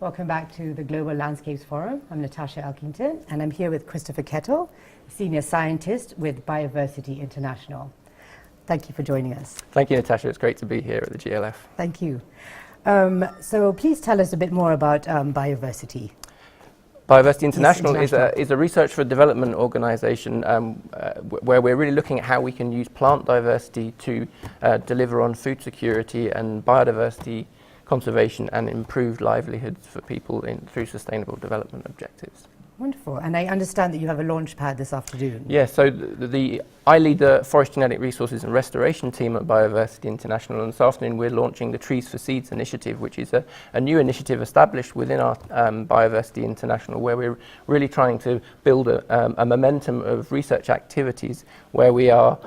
Welcome back to the Global Landscapes Forum. I'm Natasha Elkington, and I'm here with Christopher Kettle, Senior Scientist with Biodiversity International. Thank you for joining us. Thank you, Natasha. It's great to be here at the GLF. Thank you. So please tell us a bit more about biodiversity. Biodiversity International is a research for development organisation where we're really looking at how we can use plant diversity to deliver on food security and biodiversity conservation and improved livelihoods for people through sustainable development objectives. Wonderful. And I understand that you have a launch pad this afternoon. Yes, so I lead the Forest Genetic Resources and Restoration team at Biodiversity International, and this afternoon we're launching the Trees for Seeds initiative, which is a new initiative established within our Biodiversity International, where we're really trying to build a momentum of research activities where we are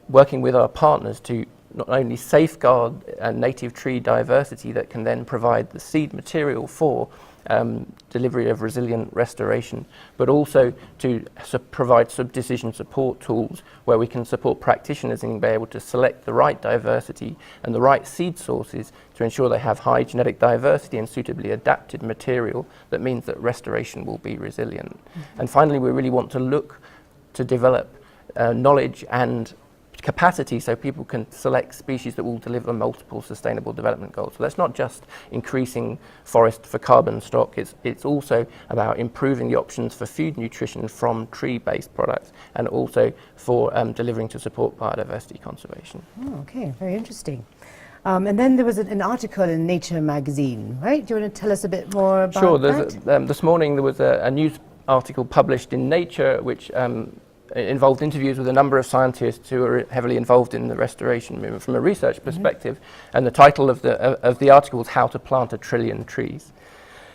working with our partners to not only safeguard native tree diversity that can then provide the seed material for delivery of resilient restoration, but also to provide sub-decision support tools where we can support practitioners in being able to select the right diversity and the right seed sources to ensure they have high genetic diversity and suitably adapted material that means that restoration will be resilient. Mm-hmm. And finally, we really want to look to develop knowledge and capacity so people can select species that will deliver multiple sustainable development goals. So that's not just increasing forest for carbon stock, it's also about improving the options for food nutrition from tree-based products and also for delivering to support biodiversity conservation. Oh, okay, very interesting. And then there was an article in Nature magazine, right? Do you want to tell us a bit more about that? Sure. This morning there was a news article published in Nature which involved interviews with a number of scientists who are heavily involved in the restoration movement from a research perspective, and the title of the article is How to Plant a Trillion Trees.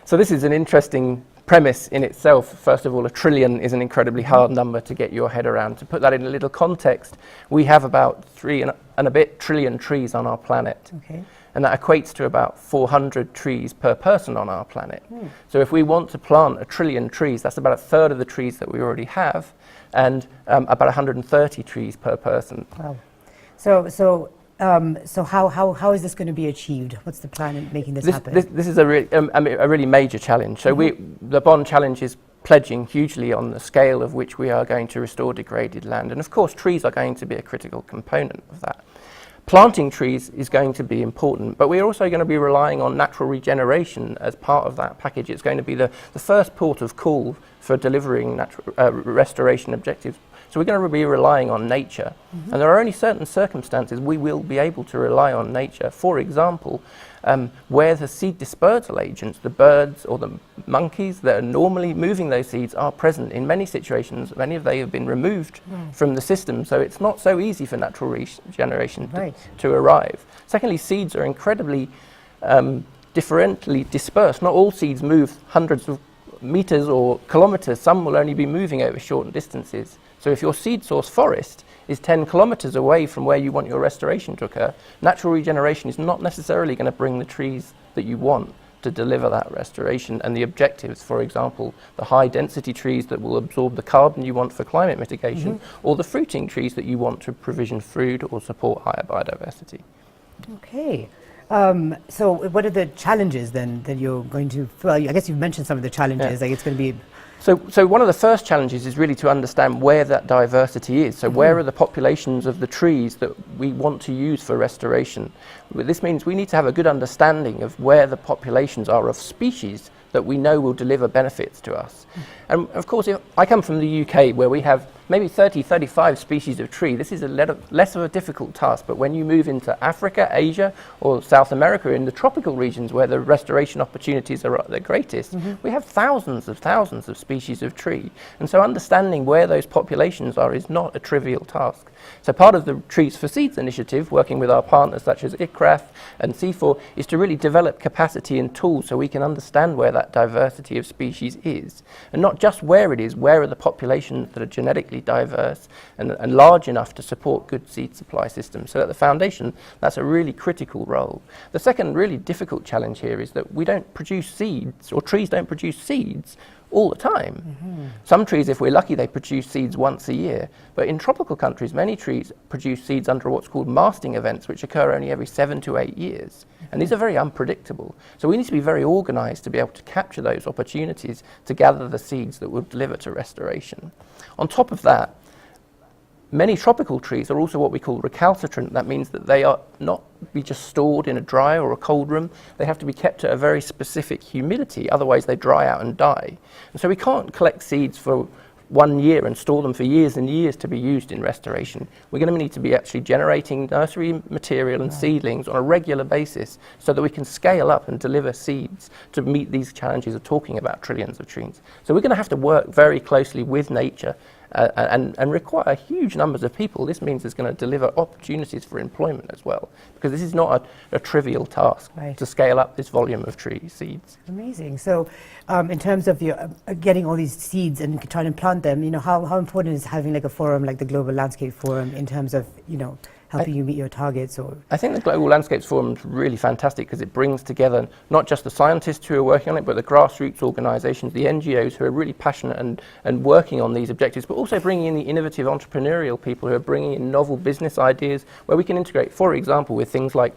So this is an interesting premise in itself. First of all, 1 trillion is an incredibly hard number to get your head around. To put that in a little context, we have about 3 and a bit trillion trees on our planet. Okay. And that equates to about 400 trees per person on our planet. So if we want to plant 1 trillion trees, that's about a third of the trees that we already have, and about 130 trees per person. Wow. So how is this going to be achieved? What's the plan in making this happen? This is a really major challenge. So the Bond Challenge is pledging hugely on the scale of which we are going to restore degraded land. And of course, trees are going to be a critical component of that. Planting trees is going to be important, but we're also going to be relying on natural regeneration as part of that package. It's going to be the first port of call for delivering natural restoration objectives. So we're going to be relying on nature. And there are only certain circumstances we will be able to rely on nature. For example, where the seed dispersal agents, the birds or the monkeys that are normally moving those seeds are present. In many situations, many of them have been removed from the system, so it's not so easy for natural regeneration to arrive. Secondly, seeds are incredibly differently dispersed. Not all seeds move hundreds of meters or kilometers. Some will only be moving over short distances. So if your seed source forest is 10 kilometers away from where you want your restoration to occur, natural regeneration is not necessarily going to bring the trees that you want to deliver that restoration and the objectives. For example, the high density trees that will absorb the carbon you want for climate mitigation, or the fruiting trees that you want to provision food or support higher biodiversity. Okay. So what are the challenges then that you're going to, well, I guess you've mentioned some of the challenges, like it's going to be... So one of the first challenges is really to understand where that diversity is. So where are the populations of the trees that we want to use for restoration? This means we need to have a good understanding of where the populations are of species that we know will deliver benefits to us. And of course, if I come from the UK where we have maybe 30, 35 species of tree. This is less of a difficult task, but when you move into Africa, Asia, or South America, in the tropical regions where the restoration opportunities are at their greatest, we have thousands of species of tree. And so understanding where those populations are is not a trivial task. So part of the Trees for Seeds initiative, working with our partners such as ICRAF and C4, is to really develop capacity and tools so we can understand where that diversity of species is. And not just where it is, where are the populations that are genetically diverse and large enough to support good seed supply systems. So at the foundation, that's a really critical role. The second really difficult challenge here is that we don't produce seeds, or trees don't produce seeds, all the time. Some trees, if we're lucky, they produce seeds once a year. But in tropical countries, many trees produce seeds under what's called masting events, which occur only every 7 to 8 years. And these are very unpredictable. So we need to be very organized to be able to capture those opportunities to gather the seeds that will deliver to restoration. On top of that, many tropical trees are also what we call recalcitrant. That means that they are not be just stored in a dry or a cold room. They have to be kept at a very specific humidity, otherwise they dry out and die. And so we can't collect seeds for 1 year and store them for years and years to be used in restoration. We're going to need to be actually generating nursery material and seedlings on a regular basis so that we can scale up and deliver seeds to meet these challenges of talking about trillions of trees. So we're going to have to work very closely with nature and require huge numbers of people. This means it's going to deliver opportunities for employment as well, because this is not a trivial task to scale up this volume of tree seeds. Amazing. So in terms of your getting all these seeds and trying to plant them, you know, how important is having like a forum like the Global Landscape Forum in terms of, you know, helping you meet your targets? Or I think the Global Landscapes Forum is really fantastic because it brings together not just the scientists who are working on it, but the grassroots organisations, the NGOs who are really passionate and working on these objectives, but also bringing in the innovative entrepreneurial people who are bringing in novel business ideas where we can integrate, for example, with things like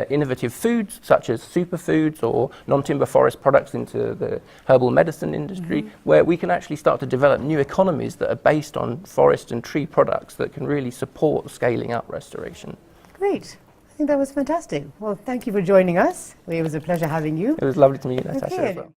innovative foods such as superfoods or non-timber forest products into the herbal medicine industry, where we can actually start to develop new economies that are based on forest and tree products that can really support scaling up restoration. Great. I think that was fantastic. Well, thank you for joining us. It was a pleasure having you. It was lovely to meet you, Natasha, as well.